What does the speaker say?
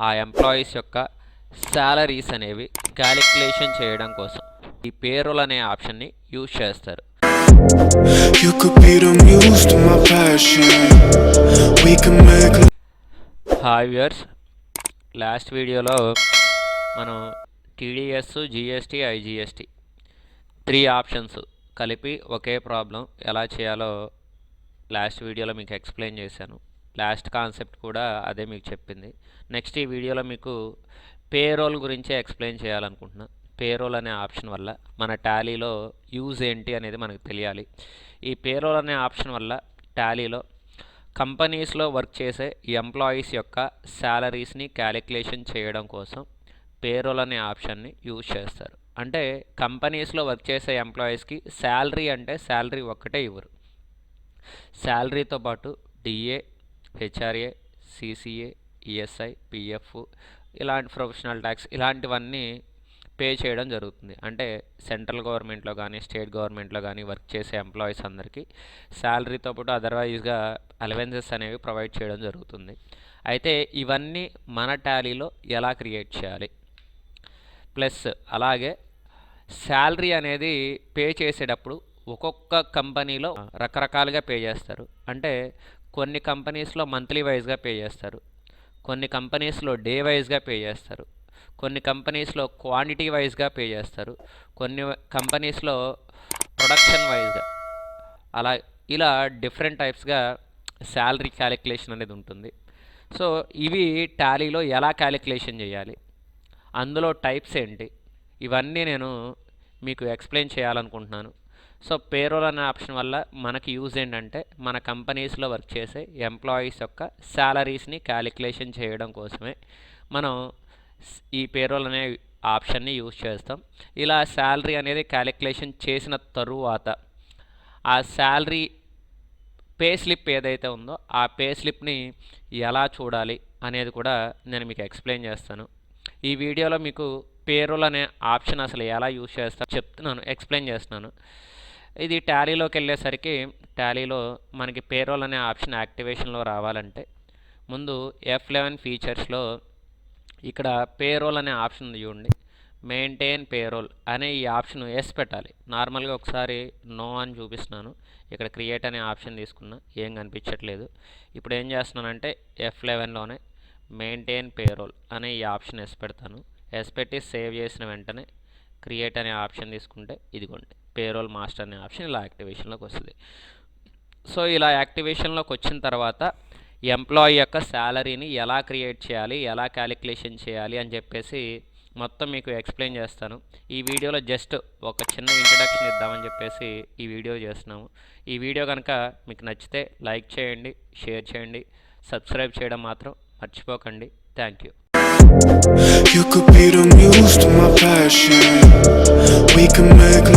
ఆ ఎంప్లాయీస్ యొక్క శాలరీస్ అనేవి క్యాలిక్యులేషన్ చేయడం కోసం ఈ పేరోల్ అనే ఆప్షన్ని యూజ్ చేస్తారు. హాయ్ వ్యూయర్స్, లాస్ట్ వీడియోలో మనం టీడీఎస్, జిఎస్టీ, ఐజిఎస్టీ 3 ఆప్షన్స్ కలిపి ఒకే ప్రాబ్లం ఎలా చేయాలో లాస్ట్ వీడియోలో మీకు ఎక్స్ప్లెయిన్ చేశాను. లాస్ట్ కాన్సెప్ట్ కూడా అదే మీకు చెప్పింది. నెక్స్ట్ ఈ వీడియోలో మీకు పేరోల్ గురించి ఎక్స్ప్లెయిన్ చేయాలనుకుంటున్నా. పేరోల్ అనే ఆప్షన్ వల్ల మన టాలీలో యూజ్ ఏంటి అనేది మనకు తెలియాలి. ఈ పేరోల్ అనే ఆప్షన్ వల్ల టాలీలో కంపెనీస్లో వర్క్ చేసే ఎంప్లాయీస్ యొక్క శాలరీస్ని క్యాలిక్యులేషన్ చేయడం కోసం పేరోల్ అనే ఆప్షన్ని యూజ్ చేస్తారు. అంటే కంపెనీస్లో వర్క్ చేసే ఎంప్లాయీస్కి శాలరీ అంటే శాలరీ ఒక్కటే ఇవ్వరు. శాలరీతో పాటు DA, HRA, CCA, ESI, PF ఇలాంటి ప్రొఫెషనల్ ట్యాక్స్ ఇలాంటివన్నీ పే చేయడం జరుగుతుంది. అంటే సెంట్రల్ గవర్నమెంట్లో కానీ స్టేట్ గవర్నమెంట్లో కానీ వర్క్ చేసే ఎంప్లాయీస్ అందరికీ శాలరీతో పాటు అదర్వైజ్గా అలవెన్సెస్ అనేవి ప్రొవైడ్ చేయడం జరుగుతుంది. అయితే ఇవన్నీ మన టాలీలో ఎలా క్రియేట్ చేయాలి, ప్లస్ అలాగే శాలరీ అనేది పే చేసేటప్పుడు ఒక్కొక్క కంపెనీలో రకరకాలుగా పే చేస్తారు. అంటే కొన్ని కంపెనీస్లో మంత్లీ వైజ్గా పే చేస్తారు, కొన్ని కంపెనీస్లో డే వైజ్గా పే చేస్తారు, కొన్ని కంపెనీస్లో క్వాంటిటీ వైజ్గా పే చేస్తారు, కొన్ని కంపెనీస్లో ప్రొడక్షన్ వైజ్గా, అలా ఇలా డిఫరెంట్ టైప్స్గా శాలరీ క్యాలిక్యులేషన్ అనేది ఉంటుంది. సో ఇవి టాలీలో ఎలా క్యాలిక్యులేషన్ చేయాలి, అందులో టైప్స్ ఏంటి, ఇవన్నీ నేను మీకు ఎక్స్ప్లెయిన్ చేయాలనుకుంటున్నాను. సో పేరోల్ అనే ఆప్షన్ వల్ల మనకి యూజ్ ఏంటంటే మన కంపెనీస్లో వర్క్ చేసే ఎంప్లాయీస్ యొక్క శాలరీస్ని క్యాలిక్యులేషన్ చేయడం కోసమే మనం ఈ పేరోల్ అనే ఆప్షన్ని యూజ్ చేస్తాం. ఇలా శాలరీ అనేది క్యాలిక్యులేషన్ చేసిన తరువాత ఆ శాలరీ పే స్లిప్ ఏదైతే ఉందో ఆ పే స్లిప్ని ఎలా చూడాలి అనేది కూడా నేను మీకు ఎక్స్ప్లెయిన్ చేస్తాను. ఈ వీడియోలో మీకు పేరోల్ అనే ఆప్షన్ అసలు ఎలా యూజ్ చేస్తాను చెప్తున్నాను, ఎక్స్ప్లెయిన్ చేస్తున్నాను. ఇది టాలీలోకి వెళ్ళేసరికి టాలీలో మనకి పేరోల్ అనే ఆప్షన్ యాక్టివేషన్లో రావాలంటే ముందు F11 ఫీచర్స్లో ఇక్కడ పేరోల్ అనే ఆప్షన్ ఉంది చూడండి, మెయింటైన్ పేరోల్ అనే ఈ ఆప్షన్ ఎస్ పెట్టాలి. నార్మల్గా ఒకసారి నో అని చూపిస్తున్నాను, ఇక్కడ క్రియేట్ అనే ఆప్షన్ తీసుకున్నా, ఏం కనిపించట్లేదు. ఇప్పుడు ఏం చేస్తున్నానంటే F11లోనే మెయింటైన్ పేరోల్ అనే ఈ ఆప్షన్ ఎస్ పెడతాను. ఎస్ పెట్టి సేవ్ చేసిన వెంటనే క్రియేట్ అనే ఆప్షన్ తీసుకుంటే ఇదిగోండి పేరోల్ మాస్టర్ అనే ఆప్షన్ ఇలా యాక్టివేషన్లోకి వస్తుంది. సో ఇలా యాక్టివేషన్లోకి వచ్చిన తర్వాత ఎంప్లాయీ యొక్క శాలరీని ఎలా క్రియేట్ చేయాలి, ఎలా క్యాలిక్యులేషన్ చేయాలి అని చెప్పేసి మొత్తం మీకు ఎక్స్ప్లెయిన్ చేస్తాను. ఈ వీడియోలో జస్ట్ ఒక చిన్న ఇంట్రడక్షన్ ఇద్దామని చెప్పేసి ఈ వీడియో చేస్తున్నాము. ఈ వీడియో కనుక మీకు నచ్చితే లైక్ చేయండి, షేర్ చేయండి, సబ్స్క్రైబ్ చేయడం మాత్రం మర్చిపోకండి. Thank you. You could be the muse to my passion. We can make